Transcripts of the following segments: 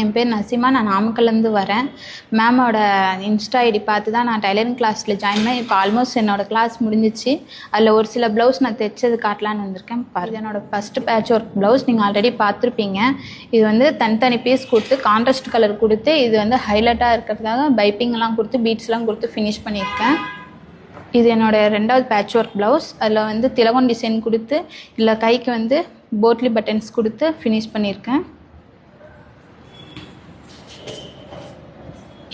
என் பேர் நசீமா. நான் நாமக்கல்லேருந்து வரேன். மேமோட இன்ஸ்டா ஐடி பார்த்து தான் நான் டைலரிங் கிளாஸில் ஜாயின் பண்ணேன். இப்போ ஆல்மோஸ்ட் என்னோடய கிளாஸ் முடிஞ்சிச்சு. அதில் ஒரு சில ப்ளவுஸ் நான் தைச்சது காட்டலான்னு வந்திருக்கேன். இது என்னோடய ஃபஸ்ட்டு பேட்ச் ஒர்க் ப்ளவுஸ். நீங்கள் ஆல்ரெடி பார்த்துருப்பீங்க. இது வந்து தனித்தனி பீஸ் கொடுத்து கான்ட்ராஸ்ட் கலர் கொடுத்து இது வந்து ஹைலைட்டாக இருக்கிறதுக்காக பைப்பிங்லாம் கொடுத்து பீட்ஸ்லாம் கொடுத்து ஃபினிஷ் பண்ணியிருக்கேன். இது என்னோடய 2வது பேட்ச் ஒர்க் ப்ளவுஸ். அதில் வந்து திலகம் டிசைன் கொடுத்து இல்லை கைக்கு வந்து போட்லி பட்டன்ஸ் கொடுத்து ஃபினிஷ் பண்ணியிருக்கேன்.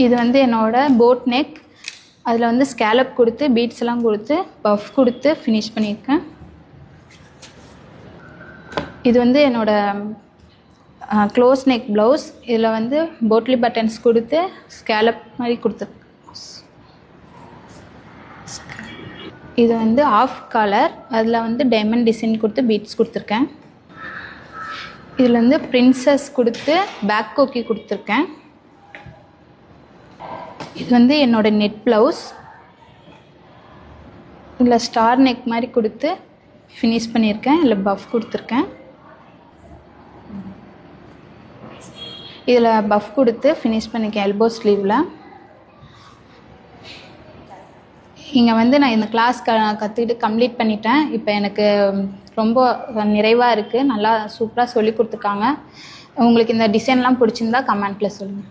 இது வந்து என்னோடய போட் நெக். அதில் வந்து ஸ்கேலப் கொடுத்து பீட்ஸ்லாம் கொடுத்து பஃப் கொடுத்து ஃபினிஷ் பண்ணியிருக்கேன். இது வந்து என்னோடய க்ளோஸ் நெக் ப்ளவுஸ். இதில் வந்து போட்லி பட்டன்ஸ் கொடுத்து ஸ்கேலப் மாதிரி கொடுத்துருக்கேன். இது வந்து ஆஃப் காலர். அதில் வந்து டைமண்ட் டிசைன் கொடுத்து பீட்ஸ் கொடுத்துருக்கேன். இதில் வந்து பிரின்சஸ் கொடுத்து பேக் கொக்கி கொடுத்துருக்கேன். இது வந்து என்னோடய நெட் ப்ளவுஸ். இதில் ஸ்டார் நெக் மாதிரி கொடுத்து ஃபினிஷ் பண்ணியிருக்கேன். இதில் பஃப் கொடுத்துருக்கேன். இதில் பஃப் கொடுத்து ஃபினிஷ் பண்ணியிருக்கேன் எல்போ ஸ்லீவில். இங்கே வந்து நான் இந்த கிளாஸ் கற்றுக்கிட்டு கம்ப்ளீட் பண்ணிட்டேன். இப்போ எனக்கு ரொம்ப நிறைவாக இருக்குது. நல்லா சூப்பராக சொல்லி கொடுத்துருக்காங்க. உங்களுக்கு இந்த டிசைன்லாம் பிடிச்சிருந்தா கமெண்ட்டில் சொல்லுங்கள்.